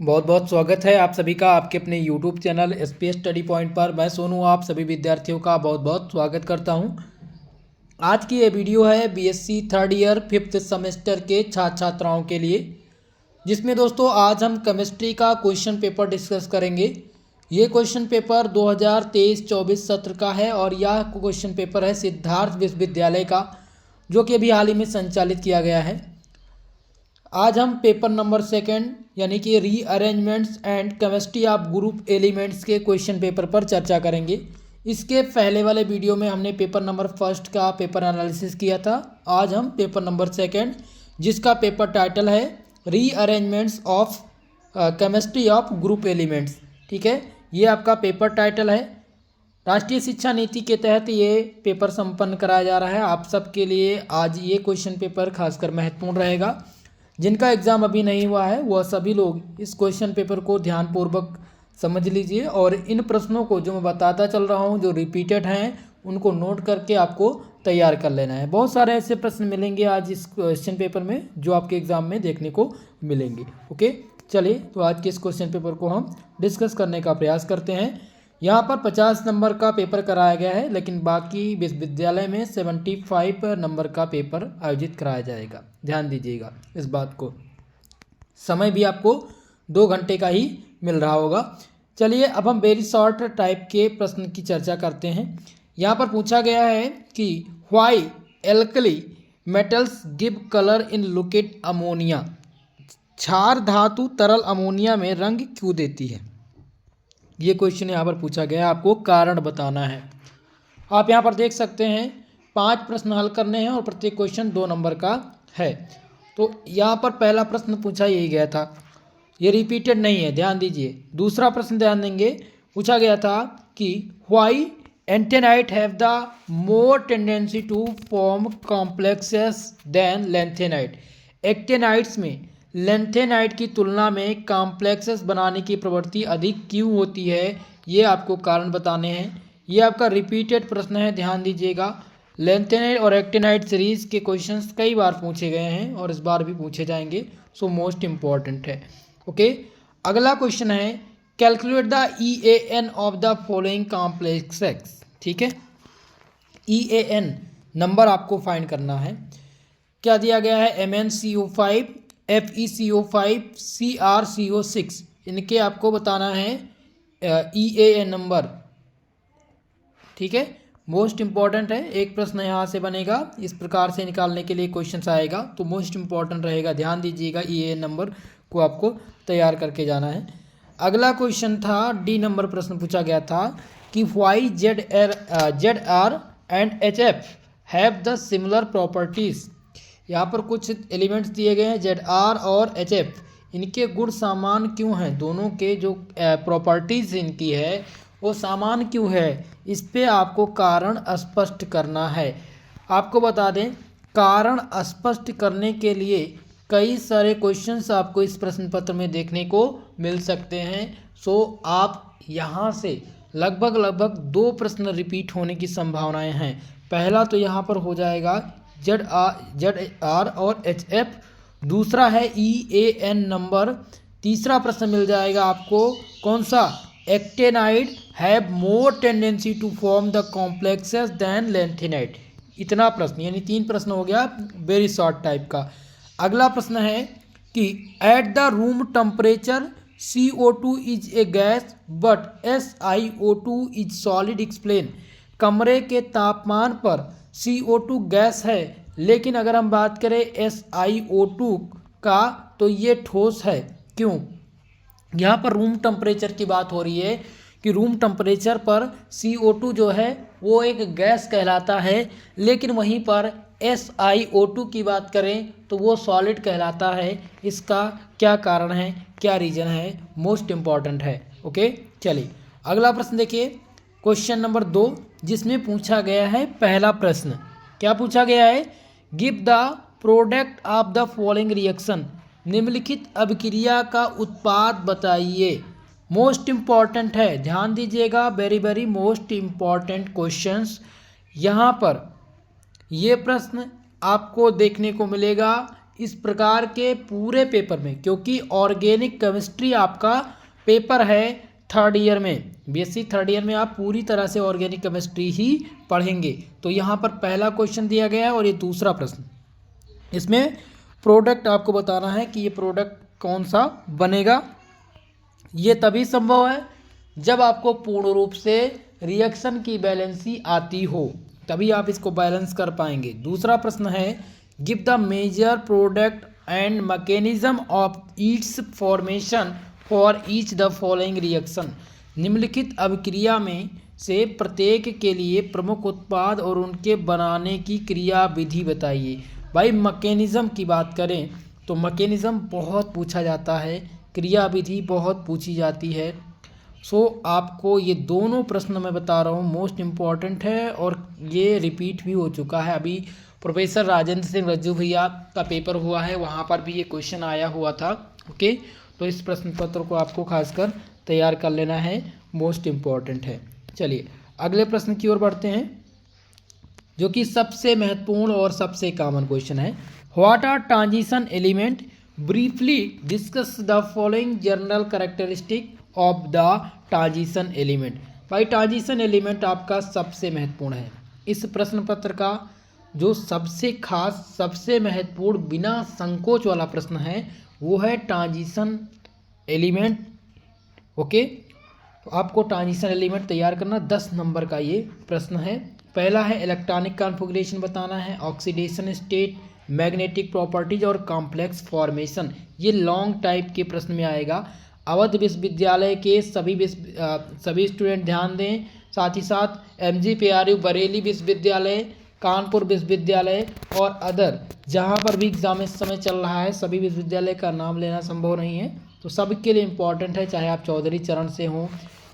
बहुत बहुत स्वागत है आप सभी का आपके अपने YouTube channel SPS study point पर। मैं सोनू आप सभी विद्यार्थियों का बहुत बहुत स्वागत करता हूं। आज की ये वीडियो है BSc third year fifth semester के छात्र छात्राओं के लिए, जिसमें दोस्तों आज हम केमिस्ट्री का क्वेश्चन पेपर डिस्कस करेंगे। ये क्वेश्चन पेपर 2023-24 सत्र का है और यह क्वेश्चन पेपर है सिद्धार्थ विश्वविद्यालय का, जो कि अभी हाल ही में संचालित किया गया है। आज हम पेपर नंबर सेकंड यानी कि rearrangements and chemistry of group elements के क्वेश्चन पेपर पर चर्चा करेंगे। इसके पहले वाले वीडियो में हमने पेपर नंबर फर्स्ट का पेपर एनालिसिस किया था। आज हम पेपर नंबर सेकंड, जिसका पेपर टाइटल है rearrangements of chemistry of group elements, ठीक है, ये आपका पेपर टाइटल है। राष्ट्रीय शिक्षा नीति के तहत ये पेपर संपन्न कराया जा रहा है। आप सबके लिए आज ये क्वेश्चन पेपर खासकर महत्वपूर्ण रहेगा। जिनका एग्ज़ाम अभी नहीं हुआ है वह सभी लोग इस क्वेश्चन पेपर को ध्यानपूर्वक समझ लीजिए और इन प्रश्नों को जो मैं बताता चल रहा हूँ, जो रिपीटेड हैं, उनको नोट करके आपको तैयार कर लेना है। बहुत सारे ऐसे प्रश्न मिलेंगे आज इस क्वेश्चन पेपर में जो आपके एग्ज़ाम में देखने को मिलेंगे। ओके, चलिए तो आज के इस क्वेश्चन पेपर को हम डिस्कस करने का प्रयास करते हैं। यहाँ पर 50 नंबर का पेपर कराया गया है, लेकिन बाकी विश्वविद्यालय में 75 नंबर का पेपर आयोजित कराया जाएगा। ध्यान दीजिएगा इस बात को। समय भी आपको 2 घंटे का ही मिल रहा होगा। चलिए अब हम वेरी शॉर्ट टाइप के प्रश्न की चर्चा करते हैं। यहाँ पर पूछा गया है कि why alkali metals give colour in liquid ammonia. क्षार धातु तरल अमोनिया में रंग क्यों देती है? ये क्वेश्चन यहाँ पर पूछा गया है, आपको कारण बताना है। आप यहाँ पर देख सकते हैं 5 प्रश्न हल करने हैं और प्रत्येक क्वेश्चन 2 नंबर का है। तो यहाँ पर पहला प्रश्न पूछा यही गया था, ये रिपीटेड नहीं है, ध्यान दीजिए। दूसरा प्रश्न ध्यान देंगे, पूछा गया था कि why actinides have the more tendency to form complexes than lanthanides. Actinides में लेंथेनाइट की तुलना में कॉम्प्लेक्सेस बनाने की प्रवृत्ति अधिक क्यों होती है, ये आपको कारण बताने हैं। ये आपका रिपीटेड प्रश्न है, ध्यान दीजिएगा। लेंथेनाइट और एक्टेनाइट सीरीज के क्वेश्चंस कई बार पूछे गए हैं और इस बार भी पूछे जाएंगे, सो मोस्ट इम्पॉर्टेंट है। ओके, अगला क्वेश्चन है calculate the EAN of the following complexes. ठीक है, EAN नंबर आपको फाइंड करना है। क्या दिया गया है? MnCO5, FeCO5, CrCO6, इनके आपको बताना है EAN नंबर। ठीक है, मोस्ट इम्पॉर्टेंट है। एक प्रश्न यहाँ से बनेगा, इस प्रकार से निकालने के लिए क्वेश्चन आएगा, तो मोस्ट इम्पॉर्टेंट रहेगा। ध्यान दीजिएगा, EAN नंबर को आपको तैयार करके जाना है। अगला क्वेश्चन था, डी नंबर प्रश्न पूछा गया था कि why ZR and HF have the similar properties. यहाँ पर कुछ एलिमेंट्स दिए गए हैं ZR और HF, इनके गुण समान क्यों हैं? दोनों के जो प्रॉपर्टीज़ इनकी है वो समान क्यों है? इस पे आपको कारण स्पष्ट करना है। आपको बता दें, कारण स्पष्ट करने के लिए कई सारे क्वेश्चंस आपको इस प्रश्न पत्र में देखने को मिल सकते हैं। सो आप यहाँ से लगभग 2 प्रश्न रिपीट होने की संभावनाएं हैं। पहला तो यहाँ पर हो जाएगा ZR और HF, दूसरा है EAN नंबर, तीसरा प्रश्न मिल जाएगा आपको कौन सा? Actinide have more tendency to form the complexes than lanthanide. इतना प्रश्न, यानी 3 प्रश्न हो गया वेरी शॉर्ट टाइप का। अगला प्रश्न है कि at the room temperature CO2 is a gas but SiO2 is solid, explain. कमरे के तापमान पर CO2 गैस है, लेकिन अगर हम बात करें SiO2 का तो ये ठोस है, क्यों? यहाँ पर रूम टेम्परेचर की बात हो रही है कि रूम टेम्परेचर पर CO2 जो है वो एक गैस कहलाता है, लेकिन वहीं पर SiO2 की बात करें तो वो सॉलिड कहलाता है। इसका क्या कारण है, क्या रीज़न है? मोस्ट इम्पॉर्टेंट है। ओके, चलिए अगला प्रश्न देखिए, क्वेश्चन नंबर 2, जिसमें पूछा गया है पहला प्रश्न। क्या पूछा गया है? Give the product of the following reaction. निम्नलिखित अभिक्रिया का उत्पाद बताइए। मोस्ट इम्पॉर्टेंट है, ध्यान दीजिएगा, वेरी मोस्ट इम्पॉर्टेंट क्वेश्चंस। यहाँ पर ये प्रश्न आपको देखने को मिलेगा इस प्रकार के पूरे पेपर में, क्योंकि ऑर्गेनिक केमिस्ट्री आपका पेपर है थर्ड ईयर में, बीएससी थर्ड ईयर में आप पूरी तरह से ऑर्गेनिक केमिस्ट्री ही पढ़ेंगे। तो यहाँ पर पहला क्वेश्चन दिया गया है और ये दूसरा प्रश्न, इसमें प्रोडक्ट आपको बताना है कि ये प्रोडक्ट कौन सा बनेगा। ये तभी संभव है जब आपको पूर्ण रूप से रिएक्शन की बैलेंसी आती हो, तभी आप इसको बैलेंस कर पाएंगे। दूसरा प्रश्न है give the major product and mechanism of its formation for each the following reaction. निम्नलिखित अभिक्रिया में से प्रत्येक के लिए प्रमुख उत्पाद और उनके बनाने की क्रिया विधि बताइए। भाई मैकेनिज्म की बात करें तो मैकेनिज्म बहुत पूछा जाता है, क्रिया विधि बहुत पूछी जाती है। आपको ये दोनों प्रश्न मैं बता रहा हूँ मोस्ट इम्पॉर्टेंट है और ये रिपीट भी हो चुका है। अभी प्रोफेसर राजेंद्र सिंह रज्जू भैया का पेपर हुआ है, वहाँ पर भी ये क्वेश्चन आया हुआ था। ओके, तो इस प्रश्न पत्र को आपको खासकर तैयार कर लेना है, मोस्ट इम्पॉर्टेंट है। चलिए अगले प्रश्न की ओर बढ़ते हैं, जो कि सबसे महत्वपूर्ण और सबसे कॉमन क्वेश्चन है। What are transition element? Briefly discuss the following general characteristic of the transition element. भाई ट्रांजिशन एलिमेंट आपका सबसे महत्वपूर्ण है। इस प्रश्न पत्र का जो सबसे खास, सबसे महत्वपूर्ण, बिना संकोच वाला प्रश्न है वो है ट्रांजिशन एलिमेंट। ओके, तो आपको ट्रांजिशन एलिमेंट तैयार करना 10 नंबर का ये प्रश्न है। पहला है इलेक्ट्रॉनिक कॉन्फ़िगरेशन बताना है, ऑक्सीडेशन स्टेट, मैग्नेटिक प्रॉपर्टीज और कॉम्प्लेक्स फॉर्मेशन। ये लॉन्ग टाइप के प्रश्न में आएगा। अवध विश्वविद्यालय के सभी स्टूडेंट ध्यान दें, साथ ही साथ MGPRU, बरेली विश्वविद्यालय, कानपुर विश्वविद्यालय और अदर जहाँ पर भी एग्जाम इस समय चल रहा है, सभी विश्वविद्यालय का नाम लेना संभव नहीं है, तो सबके लिए इम्पॉर्टेंट है, चाहे आप चौधरी चरण से हो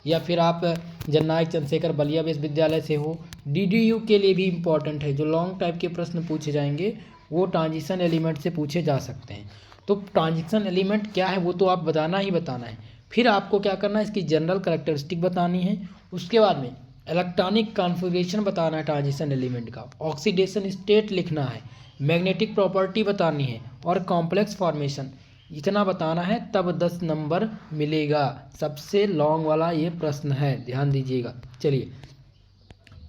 या फिर आप जननायक चंद्रशेखर बलिया विश्वविद्यालय से हो। DDU के लिए भी इम्पॉर्टेंट है। जो लॉन्ग टाइप के प्रश्न पूछे जाएंगे वो ट्रांजिशन एलिमेंट से पूछे जा सकते हैं। तो ट्रांजिशन एलिमेंट क्या है वो तो आप बताना ही बताना है। फिर आपको क्या करना है, इसकी जनरल कैरेक्टरिस्टिक बतानी है, उसके बाद में इलेक्ट्रॉनिक कॉन्फ़िगरेशन बताना है ट्रांजिशन एलिमेंट का, ऑक्सीडेशन स्टेट लिखना है, मैग्नेटिक प्रॉपर्टी बतानी है और कॉम्प्लेक्स फॉर्मेशन, इतना बताना है, तब 10 नंबर मिलेगा। सबसे लॉन्ग वाला ये प्रश्न है, ध्यान दीजिएगा। चलिए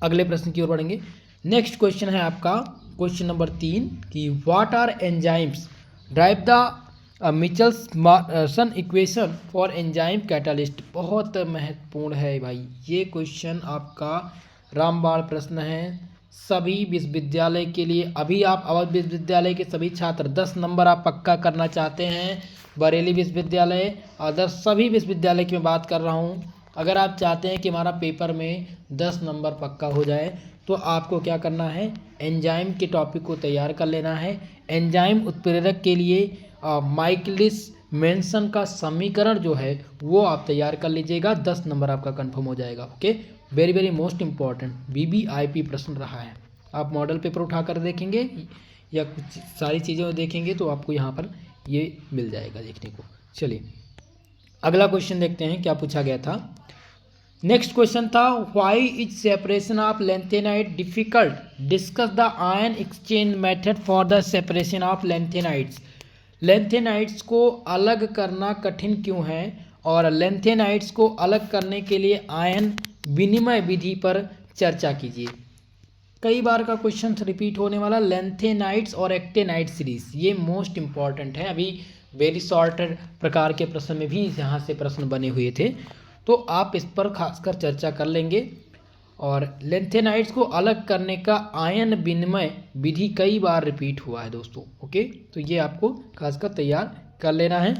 अगले प्रश्न की ओर बढ़ेंगे। नेक्स्ट क्वेश्चन है आपका क्वेश्चन नंबर 3 कि what are enzymes? Derive the Michaelis equation for enzyme catalyst. बहुत महत्वपूर्ण है भाई ये क्वेश्चन, आपका रामबाण प्रश्न है सभी विश्वविद्यालय के लिए। अभी आप अवध विश्वविद्यालय के सभी छात्र 10 नंबर आप पक्का करना चाहते हैं, बरेली विश्वविद्यालय, अदर सभी विश्वविद्यालय की मैं बात कर रहा हूँ। अगर आप चाहते हैं कि हमारा पेपर में 10 नंबर पक्का हो जाए तो आपको क्या करना है, एंजाइम के टॉपिक को तैयार कर लेना है। एंजाइम उत्प्रेरक के लिए माइकलिस मेंशन का समीकरण जो है वो आप तैयार कर लीजिएगा, 10 नंबर आपका कंफर्म हो जाएगा। Okay, very very most important BBIP प्रश्न रहा है। आप मॉडल पेपर उठा कर देखेंगे या कुछ सारी चीज़ें देखेंगे तो आपको यहाँ पर ये मिल जाएगा देखने को। चलिए अगला क्वेश्चन देखते हैं क्या पूछा गया था। नेक्स्ट क्वेश्चन था why is separation of lanthanide difficult? Discuss the ion exchange method for the separation of lanthanides. Lanthanides को अलग करना कठिन क्यों है और लैंथेनाइट्स को अलग करने के लिए आयन विनिमय विधि पर चर्चा कीजिए। कई बार का क्वेश्चन रिपीट होने वाला लैंथेनाइट्स और एक्टेनाइट सीरीज, ये मोस्ट इंपॉर्टेंट है। अभी वेरी शॉर्ट प्रकार के प्रश्न में भी यहाँ से प्रश्न बने हुए थे, तो आप इस पर खासकर चर्चा कर लेंगे। और लैंथेनाइट्स को अलग करने का आयन विनिमय विधि कई बार रिपीट हुआ है दोस्तों। ओके, तो ये आपको खासकर तैयार कर लेना है।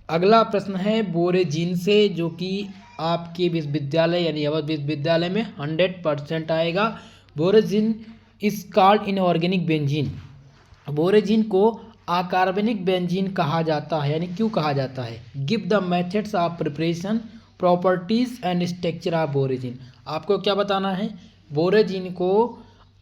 अगला प्रश्न है बोरेजिन से, जो कि आपके विश्वविद्यालय यानी अवध विश्वविद्यालय में 100% आएगा। बोरेजिन इज कॉल्ड इनऑर्गेनिक बेंजीन। बोरेजिन को अकार्बनिक बेंजीन कहा जाता है, यानी क्यों कहा जाता है? Give the methods of preparation, properties and structure of borazine. आपको क्या बताना है? बोरेजिन को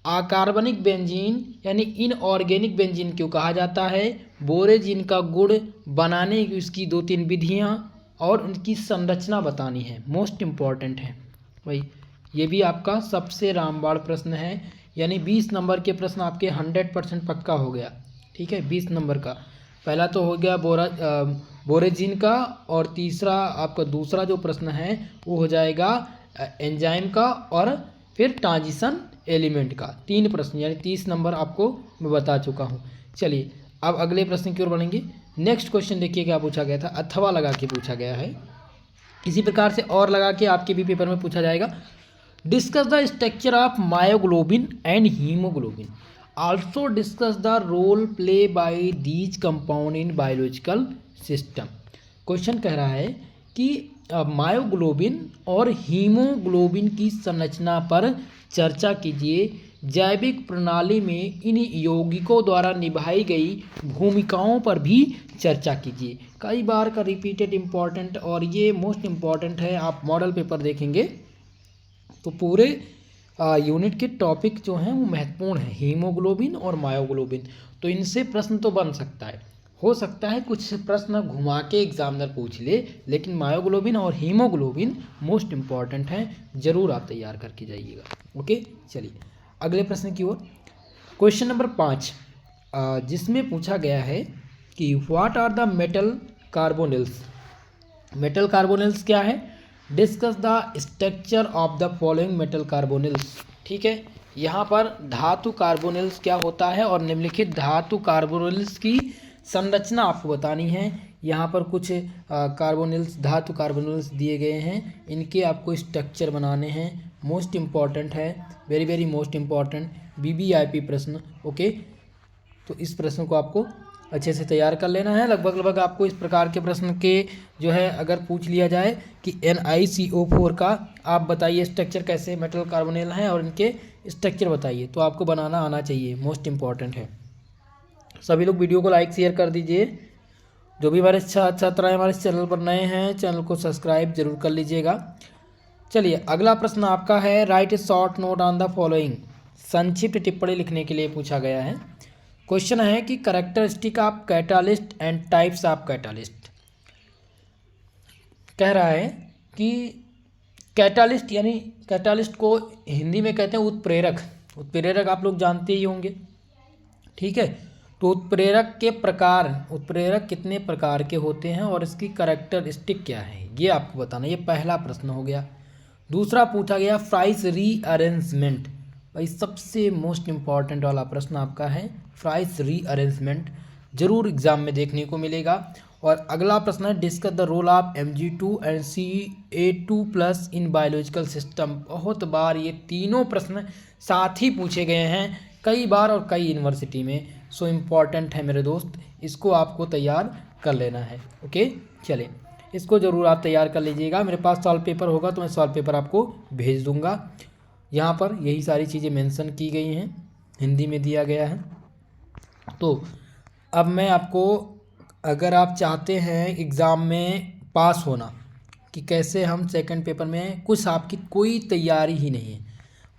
अकार्बनिक बेंजीन यानी इनऑर्गेनिक बेंजीन क्यों कहा जाता है? बोरेजिन का गुण बनाने की उसकी 2-3 विधियाँ और उनकी संरचना बतानी है, मोस्ट इम्पॉर्टेंट है भाई। ये भी आपका सबसे रामबाण प्रश्न है, यानी 20 नंबर के प्रश्न आपके 100% पक्का हो गया। ठीक है, 20 नंबर का। पहला तो हो गया बोरेजिन का, और तीसरा आपका दूसरा जो प्रश्न है वो हो जाएगा एंजाइम का, और फिर ट्रांजिशन एलिमेंट का। 3 प्रश्न यानी 30 नंबर आपको मैं बता चुका हूँ। चलिए अब अगले प्रश्न की ओर बढ़ेंगे। नेक्स्ट क्वेश्चन देखिए क्या पूछा गया था, अथवा लगा के पूछा गया है। इसी प्रकार से और लगा के आपके भी पेपर में पूछा जाएगा। Discuss the structure of myoglobin and haemoglobin, also discuss the role play by these compound in biological system. Question कह रहा है कि मायोग्लोबिन और हीमोग्लोबिन की संरचना पर चर्चा कीजिए। जैविक प्रणाली में इन यौगिकों द्वारा निभाई गई भूमिकाओं पर भी चर्चा कीजिए। कई बार का रिपीटेड इम्पॉर्टेंट, और ये मोस्ट इम्पॉर्टेंट है। आप मॉडल पेपर देखेंगे तो पूरे यूनिट के टॉपिक जो हैं वो महत्वपूर्ण हैं, हीमोग्लोबिन और मायोग्लोबिन। तो इनसे प्रश्न तो बन सकता है, हो सकता है कुछ प्रश्न घुमा के एग्जामिनर पूछ ले, लेकिन मायोग्लोबिन और हीमोग्लोबिन मोस्ट इम्पॉर्टेंट हैं, जरूर आप तैयार करके जाइएगा। ओके, चलिए अगले प्रश्न की ओर। क्वेश्चन नंबर 5 जिसमें पूछा गया है कि what are the metal carbonyls. Metal carbonyls क्या है? Discuss the structure of the following metal carbonyls. ठीक है, यहाँ पर धातु कार्बोनिल्स क्या होता है और निम्नलिखित धातु कार्बोनिल्स की संरचना आपको बतानी है। यहाँ पर कुछ कार्बोनिल्स, धातु कार्बोनिल्स दिए गए हैं, इनके आपको स्ट्रक्चर बनाने हैं। मोस्ट इम्पॉर्टेंट है, very very most important, VVIP प्रश्न। ओके, तो इस प्रश्न को आपको अच्छे से तैयार कर लेना है। लगभग आपको इस प्रकार के प्रश्न के जो है अगर पूछ लिया जाए कि NiCO4 का आप बताइए स्ट्रक्चर कैसे मेटल कार्बोनिल हैं और इनके स्ट्रक्चर बताइए, तो आपको बनाना आना चाहिए, मोस्ट इम्पॉर्टेंट है। सभी लोग वीडियो को लाइक शेयर कर दीजिए। जो भी हमारे छात्र हमारे चैनल पर नए हैं, चैनल को सब्सक्राइब जरूर कर लीजिएगा। चलिए अगला प्रश्न आपका है, right A short note on the following. संक्षिप्त टिप्पणी लिखने के लिए पूछा गया है। क्वेश्चन है कि characteristic of catalyst and types of catalyst. कह रहा है कि कैटालिस्ट यानी कैटालिस्ट को हिंदी में कहते हैं उत्प्रेरक। उत्प्रेरक आप लोग जानते ही होंगे, ठीक है। तो उत्प्रेरक के प्रकार, उत्प्रेरक कितने प्रकार के होते हैं और इसकी कैरेक्टरिस्टिक क्या है, ये आपको बताना। ये पहला प्रश्न हो गया। दूसरा पूछा गया फ्राइस रीअरेंजमेंट। भाई सबसे मोस्ट इम्पॉर्टेंट वाला प्रश्न आपका है फ्राइस रीअरेंजमेंट, जरूर एग्जाम में देखने को मिलेगा। और अगला प्रश्न है discuss the role of Mg2 and Ca2+ in biological system. बहुत बार ये तीनों प्रश्न साथ ही पूछे गए हैं, कई बार और कई यूनिवर्सिटी में। सो इम्पॉर्टेंट है मेरे दोस्त, इसको आपको तैयार कर लेना है। ओके, चलिए इसको ज़रूर आप तैयार कर लीजिएगा। मेरे पास सॉल्व पेपर होगा तो मैं सॉल्व पेपर आपको भेज दूंगा। यहाँ पर यही सारी चीज़ें मेंशन की गई हैं, हिंदी में दिया गया है। तो अब मैं आपको, अगर आप चाहते हैं एग्ज़ाम में पास होना, कि कैसे हम सेकंड पेपर में, कुछ आपकी कोई तैयारी ही नहीं है,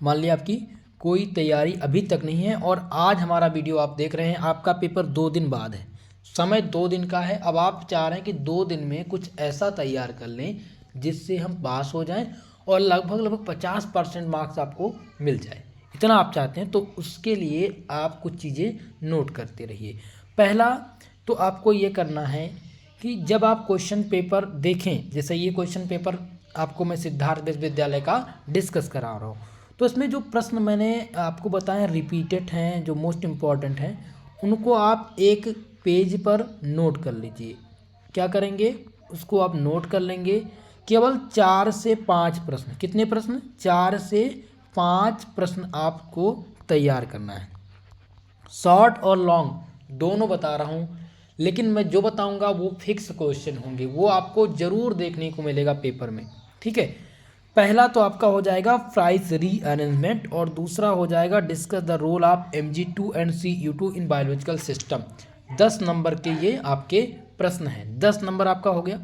मान लिया आपकी कोई तैयारी अभी तक नहीं है और आज हमारा वीडियो आप देख रहे हैं, आपका पेपर 2 दिन बाद है, समय 2 दिन का है। अब आप चाह रहे हैं कि 2 दिन में कुछ ऐसा तैयार कर लें जिससे हम पास हो जाएं और लगभग 50% मार्क्स आपको मिल जाए, इतना आप चाहते हैं। तो उसके लिए आप कुछ चीज़ें नोट करते रहिए। पहला तो आपको ये करना है कि जब आप क्वेश्चन पेपर देखें, जैसे ये क्वेश्चन पेपर आपको मैं सिद्धार्थ विश्वविद्यालय का डिस्कस करा रहा हूँ, तो इसमें जो प्रश्न मैंने आपको बताए रिपीटेड हैं, जो मोस्ट इम्पॉर्टेंट हैं, उनको आप एक पेज पर नोट कर लीजिए। क्या करेंगे, उसको आप नोट कर लेंगे। केवल 4 से 5 प्रश्न, कितने प्रश्न, 4 से 5 प्रश्न आपको तैयार करना है। शॉर्ट और लॉन्ग दोनों बता रहा हूँ, लेकिन मैं जो बताऊँगा वो फिक्स क्वेश्चन होंगे, वो आपको ज़रूर देखने को मिलेगा पेपर में, ठीक है। पहला तो आपका हो जाएगा फ्राइस रीअरेंजमेंट और दूसरा हो जाएगा discuss the role of Mg2 and Cu2 in biological system. 10 number के ये आपके प्रश्न हैं। 10 नंबर आपका हो गया।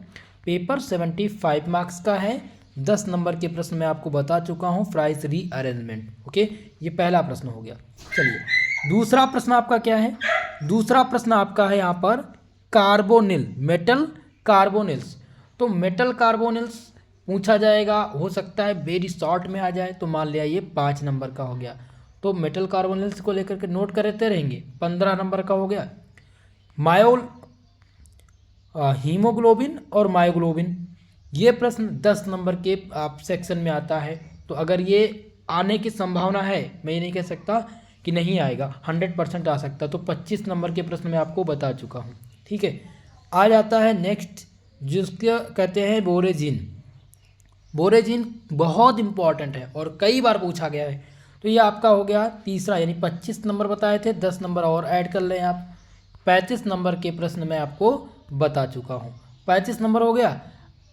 पेपर 75 मार्क्स का है। 10 नंबर के प्रश्न मैं आपको बता चुका हूँ, फ्राइस रीअरेंजमेंट। ओके, ये पहला प्रश्न हो गया। चलिए दूसरा प्रश्न आपका क्या है, दूसरा प्रश्न आपका है यहाँ पर कार्बोनिल, मेटल कार्बोनिल्स। तो मेटल कार्बोनिल्स पूछा जाएगा, हो सकता है वेरी शॉर्ट में आ जाए, तो मान लिया ये 5 नंबर का हो गया। तो मेटल कार्बोनिल्स को लेकर के नोट करते रहेंगे। 15 नंबर का हो गया हीमोग्लोबिन और मायोग्लोबिन। ये प्रश्न 10 नंबर के आप सेक्शन में आता है। तो अगर ये आने की संभावना है, मैं ये नहीं कह सकता कि नहीं आएगा, 100% आ सकता। तो 25 नंबर के प्रश्न में आपको बता चुका हूँ। ठीक है, आ जाता है नेक्स्ट, जिसको कहते हैं बोरेजिन। बोरेजिन बहुत इंपॉर्टेंट है और कई बार पूछा गया है। तो ये आपका हो गया तीसरा, यानी 25 नंबर बताए थे, 10 नंबर और ऐड कर लें आप। 35 नंबर के प्रश्न मैं आपको बता चुका हूँ। 35 नंबर हो गया।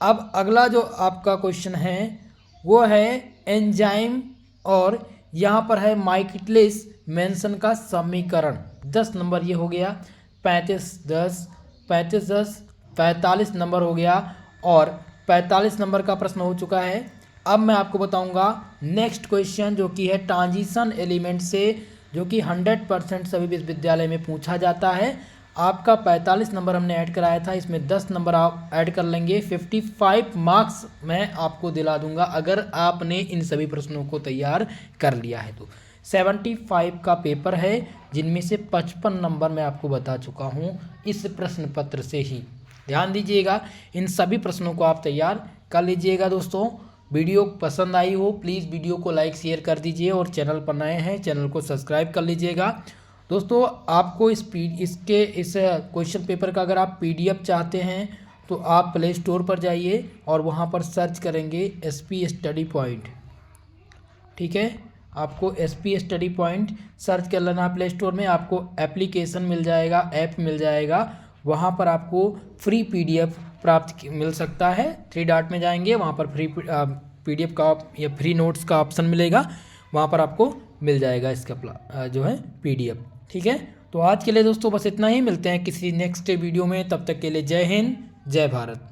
अब अगला जो आपका क्वेश्चन है वो है एंजाइम, और यहाँ पर है माइकेलिस मेंशन का समीकरण। 10 नंबर ये हो गया। 45 नंबर हो गया और 45 नंबर का प्रश्न हो चुका है। अब मैं आपको बताऊंगा नेक्स्ट क्वेश्चन, जो कि है ट्रांजिशन एलिमेंट से, जो कि 100% सभी विश्वविद्यालय में पूछा जाता है। आपका 45 नंबर हमने ऐड कराया था, इसमें 10 नंबर आप ऐड कर लेंगे। 55 मार्क्स मैं आपको दिला दूंगा अगर आपने इन सभी प्रश्नों को तैयार कर लिया है। तो 75 का पेपर है, जिनमें से 55 नंबर मैं आपको बता चुका हूँ इस प्रश्न पत्र से ही। ध्यान दीजिएगा, इन सभी प्रश्नों को आप तैयार कर लीजिएगा। दोस्तों, वीडियो पसंद आई हो प्लीज़ वीडियो को लाइक शेयर कर दीजिए, और चैनल पर नए हैं चैनल को सब्सक्राइब कर लीजिएगा। दोस्तों, आपको इस क्वेश्चन पेपर का अगर आप PDF चाहते हैं तो आप प्ले स्टोर पर जाइए और वहाँ पर सर्च करेंगे SP स्टडी पॉइंट। ठीक है, आपको SP स्टडी पॉइंट सर्च कर लेना प्ले स्टोर में, आपको एप्लीकेशन मिल जाएगा, ऐप मिल जाएगा। वहाँ पर आपको फ्री PDF प्राप्त मिल सकता है। 3 डॉट में जाएंगे, वहाँ पर फ्री PDF का या फ्री नोट्स का ऑप्शन मिलेगा, वहाँ पर आपको मिल जाएगा इसका जो है PDF। ठीक है, तो आज के लिए दोस्तों बस इतना ही। मिलते हैं किसी नेक्स्ट वीडियो में, तब तक के लिए जय हिंद जय भारत।